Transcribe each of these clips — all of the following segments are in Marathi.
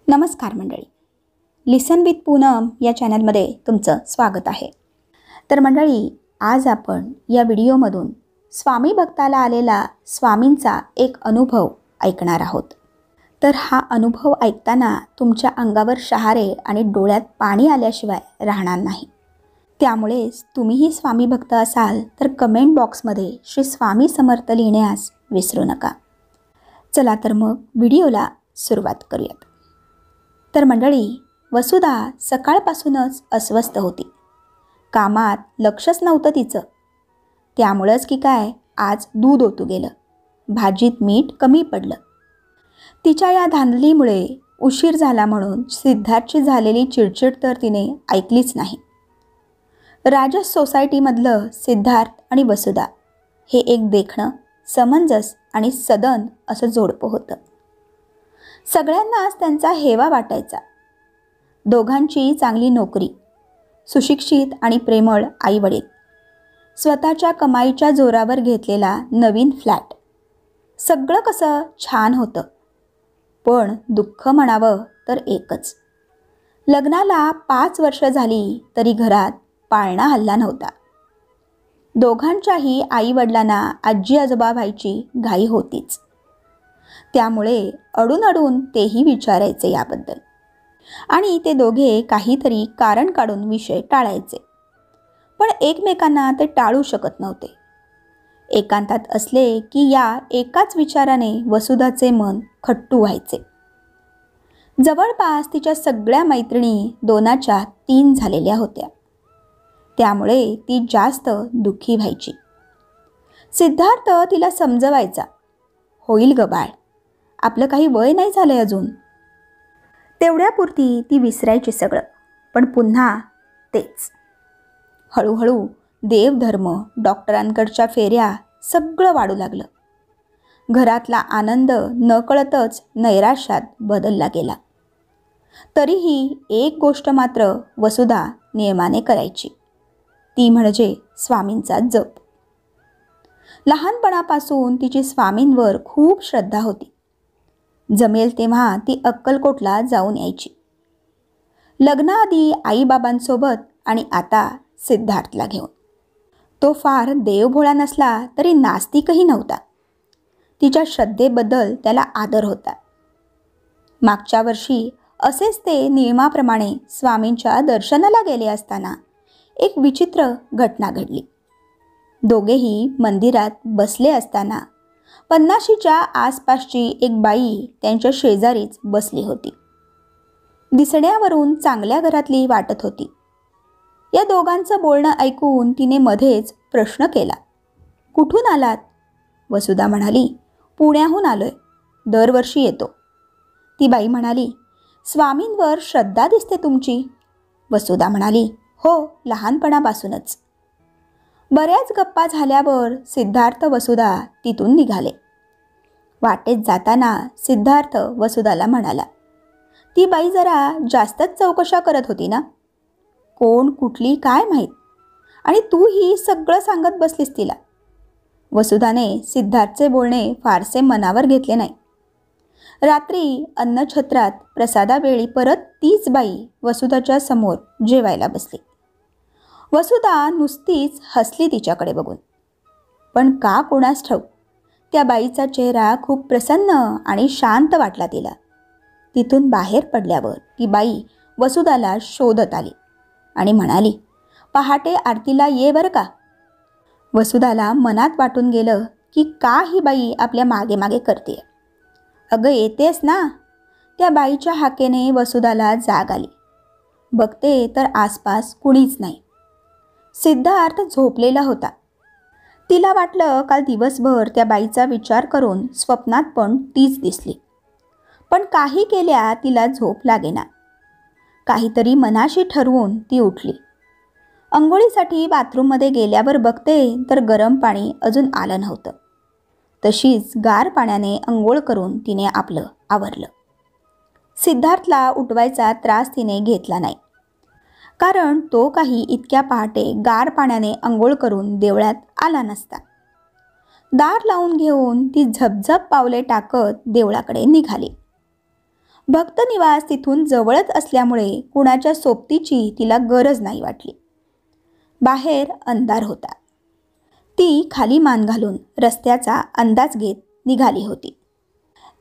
नमस्कार मंडळी, लिसन विथ पूनम या चॅनलमध्ये तुमचं स्वागत आहे। तर मंडळी, आज आपण या व्हिडिओमधून स्वामी भक्ताला आलेला स्वामींचा एक अनुभव ऐकणार आहोत। तर हा अनुभव ऐकताना तुमच्या अंगावर शहारे आणि डोळ्यात पाणी आल्याशिवाय राहणार नाही। त्यामुळेच तुम्हीही स्वामी भक्त असाल तर कमेंट बॉक्समध्ये श्री स्वामी समर्थ लिहिण्यास विसरू नका। चला तर मग व्हिडिओला सुरुवात करूयात। तर मंडळी, वसुधा सकाळपासूनच अस्वस्थ होती। कामात लक्षच नव्हतं तिचं। त्यामुळेच की काय, आज दूध ओतू गेलं, भाजीत मीठ कमी पडलं। तिच्या या धांदलीमुळे उशीर झाला म्हणून सिद्धार्थची झालेली चिडचिड तर तिने ऐकलीच नाही। राजस सोसायटीमधलं सिद्धार्थ आणि वसुधा हे एक देखणं, समंजस आणि सदन असं जोडपं होतं। सगळ्यांनाच त्यांचा हेवा वाटायचा। दोघांची चांगली नोकरी, सुशिक्षित आणि प्रेमळ आईवडील, स्वतःच्या कमाईच्या जोरावर घेतलेला नवीन फ्लॅट, सगळं कसं छान होतं। पण दुःख म्हणावं तर एकच, लग्नाला 5 वर्ष झाली तरी घरात पाळणा हल्ला नव्हता। दोघांच्याही आईवडिलांना आजी आजोबा व्हायची घाई होतीच। त्यामुळे अडून अडून तेही विचारायचे याबद्दल, आणि ते दोघे काहीतरी कारण काढून विषय टाळायचे। पण एकमेकांना ते टाळू शकत नव्हते। एकांतात असले की या एकाच विचाराने वसुधाचे मन खट्टू व्हायचे। जवळपास तिच्या सगळ्या मैत्रिणी 2च्या 3 झालेल्या होत्या। त्यामुळे ती जास्त दुःखी व्हायची। सिद्धार्थ तिला समजवायचा, होईल ग बाळ, आपलं काही वय नाही झालंय अजून। तेवढ्यापुरती ती विसरायची सगळं, पण पुन्हा तेच। हळूहळू देवधर्म, डॉक्टरांकडच्या फेऱ्या सगळं वाढू लागलं। घरातला आनंद नकळतच नैराश्यात बदलला गेला। तरीही एक गोष्ट मात्र वसुधा नियमाने करायची, ती म्हणजे स्वामींचा जप। लहानपणापासून तिची स्वामींवर खूप श्रद्धा होती। जमेल तेव्हा ती अक्कलकोटला जाऊन यायची, लग्नाआधी आईबाबांसोबत आणि आता सिद्धार्थला घेऊन। तो फार देवभोळा नसला तरी नास्तिकही नव्हता। तिच्या श्रद्धेबद्दल त्याला आदर होता। मागच्या वर्षी असेच ते नियमाप्रमाणे स्वामींच्या दर्शनाला गेले असताना एक विचित्र घटना घडली। दोघेही मंदिरात बसले असताना 50च्या आसपासची एक बाई त्यांच्या शेजारीच बसली होती। दिसण्यावरून चांगल्या घरातली वाटत होती। या दोघांचं बोलणं ऐकून तिने मध्येच प्रश्न केला, कुठून आलात? वसुधा म्हणाली, पुण्याहून आलोय, दरवर्षी येतो। ती बाई म्हणाली, स्वामींवर श्रद्धा दिसते तुमची। वसुधा म्हणाली, हो, लहानपणापासूनच। बऱ्याच गप्पा झाल्यावर सिद्धार्थ वसुधा तिथून निघाले। वाटेत जाताना सिद्धार्थ वसुधाला म्हणाला, ती बाई जरा जास्तच चौकशा करत होती ना, कोण कुठली काय माहीत, आणि तूही सगळं सांगत बसलीस तिला। वसुधाने सिद्धार्थचे बोलणे फारसे मनावर घेतले नाही। रात्री अन्नछत्रात प्रसादावेळी परत तीच बाई वसुधाच्या समोर जेवायला बसली। वसुधा नुसतीच हसली तिच्याकडे बघून, पण का कोणास ठाऊक त्या बाईचा चेहरा खूप प्रसन्न आणि शांत वाटला तिला। तिथून बाहेर पडल्यावर ती बाई वसुधाला शोधत आली आणि म्हणाली, पहाटे आरतीला ये बरं का। वसुधाला मनात वाटून गेलं की का ही बाई आपल्या मागे मागे करते। अगं येतेस ना। त्या बाईच्या हाकेने वसुधाला जाग आली। बघते तर आसपास कुणीच नाही। सिद्धार्थ झोपलेला होता। तिला वाटलं काल दिवसभर त्या बाईचा विचार करून स्वप्नात पण तीच दिसली, पण काही केल्या तिला झोप लागेना। काहीतरी मनाशी ठरवून ती उठली। अंघोळीसाठी बाथरूममध्ये गेल्यावर बघते तर गरम पाणी अजून आलं नव्हतं। तशीच गार पाण्याने अंघोळ करून तिने आपलं आवरलं। सिद्धार्थला उठवायचा त्रास तिने घेतला नाही, कारण तो काही इतक्या पहाटे गार पाण्याने अंघोळ करून देवळात आला नसता। दार लावून घेऊन ती झपझप पावले टाकत देवळाकडे निघाली। भक्तनिवास तिथून जवळच असल्यामुळे कुणाच्या सोबतीची तिला गरज नाही वाटली. बाहेर अंधार होता. ती खाली मान घालून रस्त्याचा अंदाज घेत निघाली होती.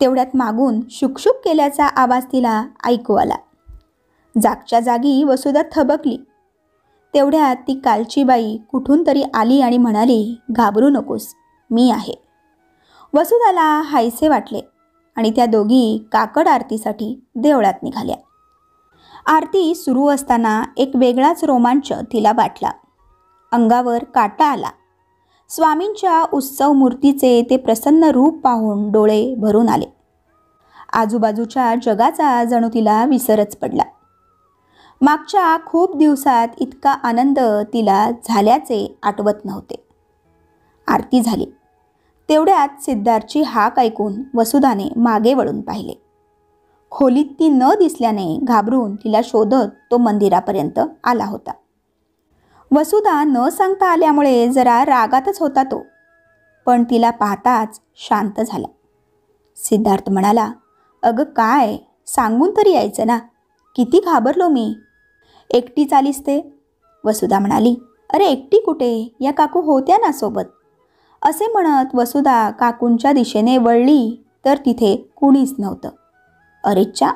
तेवढ्यात मागून शुकशुक केल्याचा आवाज तिला ऐकू आला. जागच्या जागी वसुधा थबकली. तेवढ्यात ती कालची बाई कुठून तरी आली आणि म्हणाली, घाबरू नकोस, मी आहे. वसुधाला हायसे वाटले आणि त्या दोघी काकड आरतीसाठी देवळात निघाल्या. आरती सुरू असताना एक वेगळाच रोमांच तिला वाटला. अंगावर काटा आला. स्वामींच्या उत्सव मूर्तीचे ते प्रसन्न रूप पाहून डोळे भरून आले. आजूबाजूच्या जगाचा जणू तिला विसरच पडला. मागच्या खूप दिवसात इतका आनंद तिला झाल्याचे आठवत नव्हते. आरती झाली. तेवढ्यात सिद्धार्थची हाक ऐकून वसुधाने मागे वळून पाहिले. खोलीत ती न दिसल्याने घाबरून तिला शोधत तो मंदिरापर्यंत आला होता. वसुधा न सांगता आल्यामुळे जरा रागातच होता तो, पण तिला पाहताच शांत झाला. सिद्धार्थ म्हणाला, अगं काय, सांगून तरी यायचं ना, किती घाबरलो मी. एकटीच आलीस ते? वसुधा म्हणाली, अरे एकटी कुठे, या काकू होत्या ना सोबत. असे म्हणत वसुधा काकूंच्या दिशेने वळली तर तिथे कुणीच नव्हतं. अरेच्चा,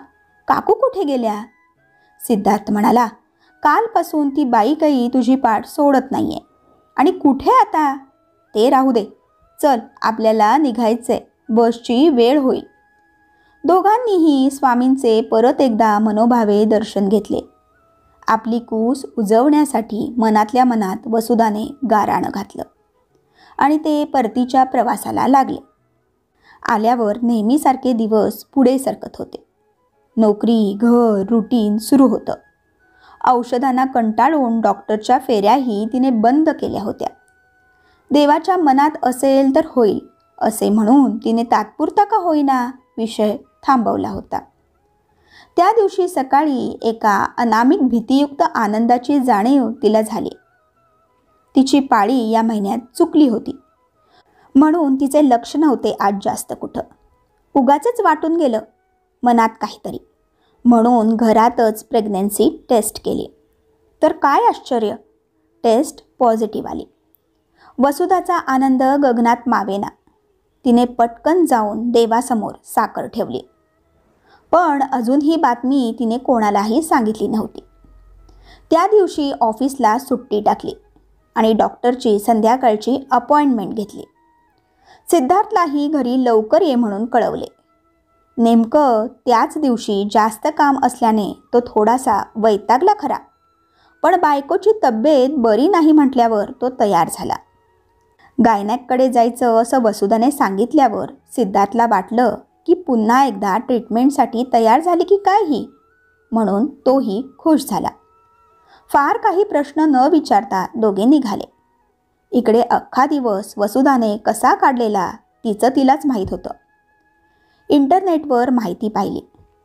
काकू कुठे गेल्या? सिद्धार्थ म्हणाला, कालपासून ती बाई काही तुझी पाठ सोडत नाहीये. आणि कुठे आता? ते राहू दे, चल आपल्याला निघायचंय, बसची वेळ होईल. दोघांनीही स्वामींचे परत एकदा मनोभावे दर्शन घेतले. आपली कूस उजवण्यासाठी मनातल्या मनात वसुधाने गाराणं घातलं आणि ते परतीच्या प्रवासाला लागले. आल्यावर नेहमीसारखे दिवस पुढे सरकत होते. नोकरी, घर, रुटीन सुरू होतं. औषधांना कंटाळून डॉक्टरच्या फेऱ्याही तिने बंद केल्या होत्या. देवाच्या मनात असेल तर होईल असे म्हणून तिने तात्पुरता का होईना विषय थांबवला होता. त्या दिवशी सकाळी एका अनामिक भीतियुक्त आनंदाची जाणीव तिला झाली. तिची पाळी या महिन्यात चुकली होती म्हणून तिचे लक्ष नव्हते आज जास्त कुठं. उगाचच वाटून गेलं मनात काहीतरी, म्हणून घरातच प्रेग्नन्सी टेस्ट केली. तर काय आश्चर्य, टेस्ट पॉझिटिव्ह आली. वसुधाचा आनंद गगनात मावेना. तिने पटकन जाऊन देवासमोर साखर ठेवली. पण अजून ही बातमी तिने कोणालाही सांगितली नव्हती. त्या दिवशी ऑफिसला सुट्टी टाकली आणि डॉक्टरची संध्याकाळची अपॉइंटमेंट घेतली. सिद्धार्थलाही घरी लवकर ये म्हणून कळवले. नेमकं त्याच दिवशी जास्त काम असल्याने तो थोडासा वैतागला खरा, पण बायकोची तब्येत बरी नाही म्हटल्यावर तो तयार झाला. गायनॅककडे जायचं असं वसुधाने सांगितल्यावर सिद्धार्थला वाटलं की पुन्हा एकदा ट्रीटमेंटसाठी तयार झाली की काय ही, म्हणून तोही खुश झाला. फार काही प्रश्न न विचारता दोघे निघाले. इकडे अख्खा दिवस वसुधाने कसा काढलेला तिचं तिलाच माहीत होतं. इंटरनेटवर माहिती पाहिली,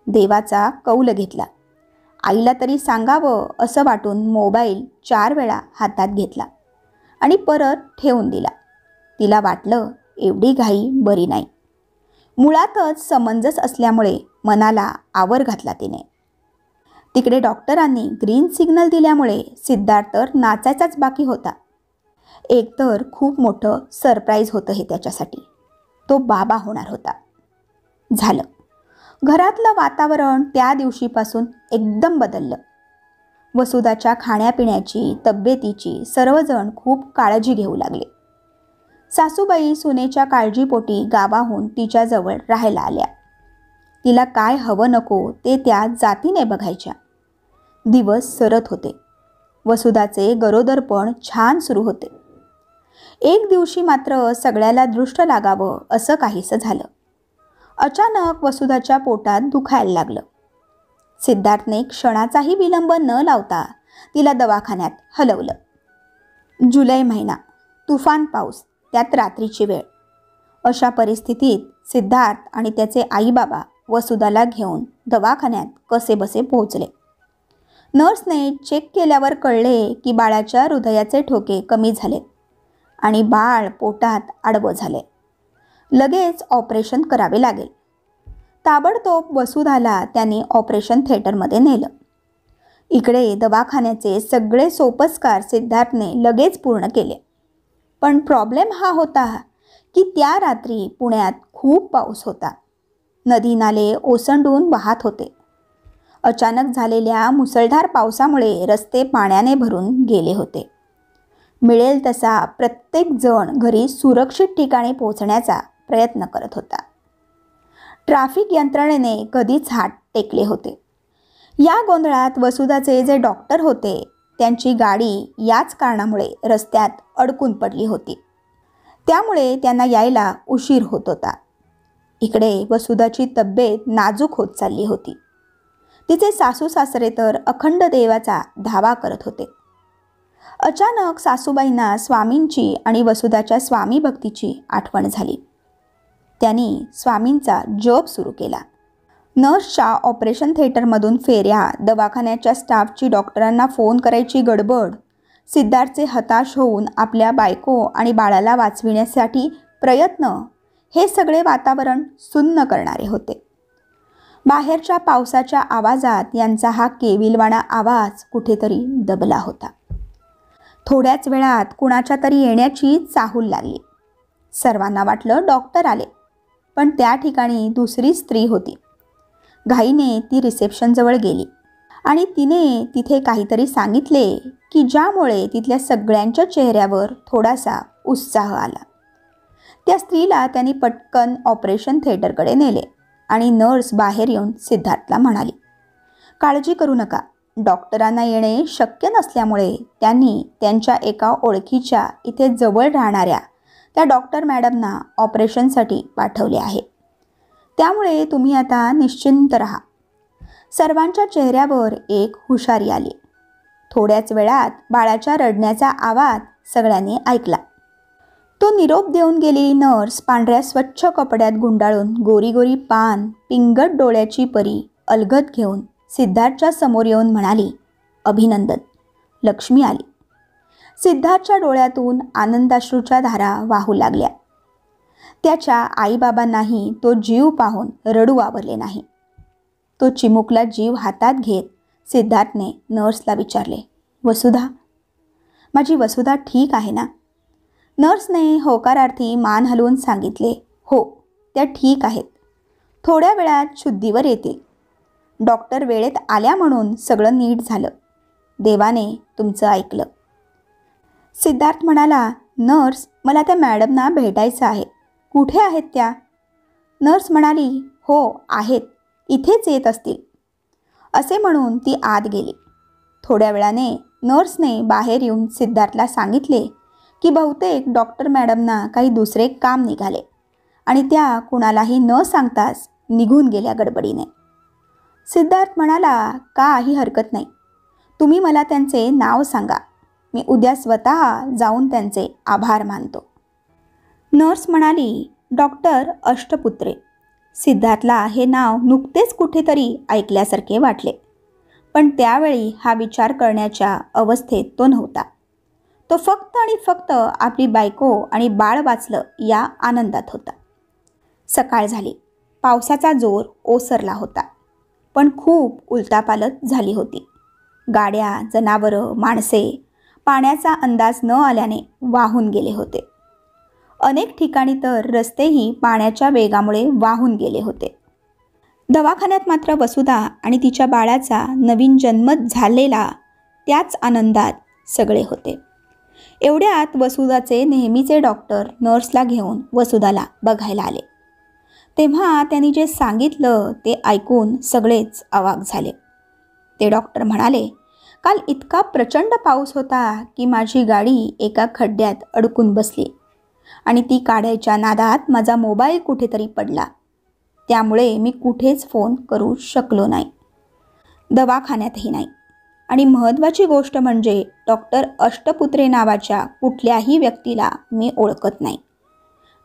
देवाचा कौल घेतला. आईला तरी सांगावं असं वाटून मोबाईल 4 वेळा हातात घेतला आणि परत ठेवून दिला. तिला वाटलं एवढी घाई बरी नाही. मुळातच समंजस असल्यामुळे मनाला आवर घातला तिने. तिकडे डॉक्टरांनी ग्रीन सिग्नल दिल्यामुळे सिद्धार्थ तर नाचायचाच बाकी होता. एकतर खूप मोठं सरप्राईज होतं हे त्याच्यासाठी. तो बाबा होणार होता. झालं. घरातलं वातावरण त्या दिवशीपासून एकदम बदललं. वसुधाच्या खाण्यापिण्याची, तब्येतीची सर्वजण खूप काळजी घेऊ लागले. सासूबाई सुनेच्या काळजीपोटी गावाहून तिच्याजवळ राहायला आल्या. तिला काय हवं नको ते त्या जातीने बघायच्या. दिवस सरत होते. वसुधाचे गरोदरपण छान सुरू होते. एक दिवशी मात्र सगळ्याला दृष्ट लागावं असं काहीसं झालं. अचानक वसुधाच्या पोटात दुखायला लागलं. सिद्धार्थने क्षणाचाही विलंब न लावता तिला दवाखान्यात हलवलं. जुलै महिना, तुफान पाऊस, त्यात रात्रीची वेळ. अशा परिस्थितीत सिद्धार्थ आणि त्याचे आईबाबा वसुधाला घेऊन दवाखान्यात कसेबसे पोहोचले. नर्सने चेक केल्यावर कळले की बाळाच्या हृदयाचे ठोके कमी झाले आणि बाळ पोटात आडवं झाले. लगेच ऑपरेशन करावे लागेल. ताबडतोब वसुधाला त्यांनी ऑपरेशन थिएटरमध्ये नेलं. इकडे दवाखान्याचे सगळे सोपस्कार सिद्धार्थने लगेच पूर्ण केले. पण प्रॉब्लेम हा होता की त्या रात्री पुण्यात खूप पाऊस होता. नदी नाले ओसंडून वाहत होते. अचानक झालेल्या मुसळधार पावसामुळे रस्ते पाण्याने भरून गेले होते. मिळेल तसा प्रत्येक जण घरी सुरक्षित ठिकाणी पोहोचण्याचा प्रयत्न करत होता. ट्रॅफिक यंत्रणेने कधीच हात टेकले होते. या गोंधळात वसुधाचे जे डॉक्टर होते त्यांची गाडी याच कारणामुळे रस्त्यात अडकून पडली होती. त्यामुळे त्यांना यायला उशीर होत होता. इकडे वसुधाची तब्येत नाजूक होत चालली होती. तिचे सासू सासरे तर अखंड देवाचा धावा करत होते. अचानक सासूबाईंना स्वामींची आणि वसुधाच्या स्वामी भक्तीची आठवण झाली. त्यांनी स्वामींचा जप सुरू केला. नर्सच्या ऑपरेशन थिएटरमधून फेऱ्या, दवाखान्याच्या स्टाफची डॉक्टरांना फोन करायची गडबड, सिद्धार्थचे हताश होऊन आपल्या बायको आणि बाळाला वाचविण्यासाठी प्रयत्न, हे सगळे वातावरण सुन्न करणारे होते. बाहेरच्या पावसाच्या आवाजात यांचा हा केविलवाणा आवाज कुठेतरी दबला होता. थोड्याच वेळात कुणाच्या तरी येण्याची चाहूल लागली. सर्वांना वाटलं डॉक्टर आले, पण त्या ठिकाणी दुसरी स्त्री होती. घाईने ती रिसेप्शनजवळ गेली आणि तिने तिथे काहीतरी सांगितले की ज्यामुळे तिथल्या सगळ्यांच्या चेहऱ्यावर थोडासा उत्साह आला. त्या स्त्रीला त्यांनी पटकन ऑपरेशन थिएटरकडे नेले आणि नर्स बाहेर येऊन सिद्धार्थला म्हणाली, काळजी करू नका. डॉक्टरांना येणे शक्य नसल्यामुळे त्यांनी त्यांच्या एका ओळखीच्या इथे जवळ राहणाऱ्या त्या डॉक्टर मॅडमना ऑपरेशनसाठी पाठवले आहे. त्यामुळे तुम्ही आता निश्चिंत राहा. सर्वांच्या चेहऱ्यावर एक हुशारी आली. थोड्याच वेळात बाळाच्या रडण्याचा आवाज सगळ्यांनी ऐकला. तो निरोप देऊन गेलेली नर्स पांढऱ्या स्वच्छ कपड्यात गुंडाळून गोरी गोरी पान, पिंगट डोळ्याची परी अलगद घेऊन सिद्धार्थच्या समोर येऊन म्हणाली, अभिनंदन, लक्ष्मी आली. सिद्धार्थच्या डोळ्यातून आनंदाश्रूच्या धारा वाहू लागल्या. त्याच्या आईबाबांनाही तो जीव पाहून रडू आवरले नाही. तो चिमुकला जीव हातात घेत सिद्धार्थने नर्सला विचारले, वसुधा, माझी वसुधा ठीक आहे ना? नर्सने होकारार्थी मान हलवून सांगितले, हो, त्या ठीक आहेत. थोड्या वेळात शुद्धीवर येतील. डॉक्टर वेळेत आल्या म्हणून सगळं नीट झालं. देवाने तुमचं ऐकलं. सिद्धार्थ म्हणाला, नर्स, मला त्या मॅडमना भेटायचं आहे. कुठे आहेत त्या? नर्स म्हणाली, हो आहेत, इथेच येत असतील. असे म्हणून ती आत गेली. थोड्या वेळाने नर्सने बाहेर येऊन सिद्धार्थला सांगितले की बहुतेक डॉक्टर मॅडमना काही दुसरे काम निघाले आणि त्या कुणालाही न सांगताच निघून गेल्या गडबडीने. सिद्धार्थ म्हणाला, काही हरकत नाही. तुम्ही मला त्यांचे नाव सांगा. मी उद्या स्वतः जाऊन त्यांचे आभार मानतो. नर्स म्हणाली, डॉक्टर अष्टपुत्रे. सिद्धार्थला हे नाव नुकतेच कुठेतरी ऐकल्यासारखे वाटले, पण त्यावेळी हा विचार करण्याच्या अवस्थेत तो नव्हता. तो फक्त आणि फक्त आपली बायको आणि बाळ वाचलं या आनंदात होता. सकाळ झाली. पावसाचा जोर ओसरला होता, पण खूप उलटापालट झाली होती. गाड्या, जनावरं, माणसे पाण्याचा अंदाज न आल्याने वाहून गेले होते. अनेक ठिकाणी तर रस्तेही पाण्याच्या वेगामुळे वाहून गेले होते. दवाखान्यात मात्र वसुधा आणि तिच्या बाळाचा नवीन जन्म झालेला त्याच आनंदात सगळे होते. एवढ्यात वसुधाचे नेहमीचे डॉक्टर नर्सला घेऊन वसुधाला बघायला आले. तेव्हा त्यांनी जे सांगितलं ते ऐकून सगळेच अवाक झाले. ते डॉक्टर म्हणाले, काल इतका प्रचंड पाऊस होता की माझी गाडी एका खड्ड्यात अडकून बसली आणि ती काढायच्या नादात माझा मोबाईल कुठेतरी पडला. त्यामुळे मी कुठेच फोन करू शकलो नाही, दवाखान्यातही नाही. आणि महत्त्वाची गोष्ट म्हणजे डॉक्टर अष्टपुत्रे नावाच्या कुठल्याही व्यक्तीला मी ओळखत नाही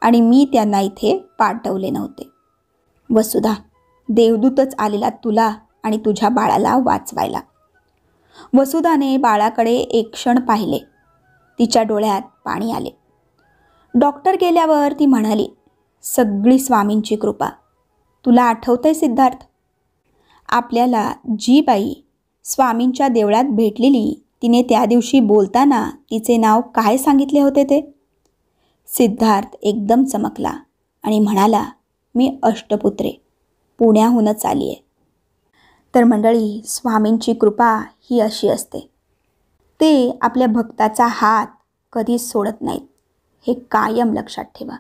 आणि मी त्यांना इथे पाठवले नव्हते. वसुधा, देवदूतच आलेला तुला आणि तुझ्या बाळाला वाचवायला. वसुधाने बाळाकडे एक क्षण पाहिले. तिच्या डोळ्यात पाणी आले. डॉक्टर गेल्यावर ती म्हणाली, सगळी स्वामींची कृपा. तुला आठवतंय सिद्धार्थ, आपल्याला जी बाई स्वामींच्या देवळात भेटलेली तिने त्या दिवशी बोलताना तिचे नाव काय सांगितले होते ते? सिद्धार्थ एकदम चमकला आणि म्हणाला, मी अष्टपुत्रे, पुण्याहूनच आली आहे. तर मंडळी, स्वामींची कृपा ही अशी असते, ते आपल्या भक्ताचा हात कधीच सोडत नाहीत, हे कायम लक्षात ठेवा.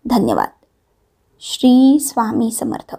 धन्यवाद. श्री स्वामी समर्थ.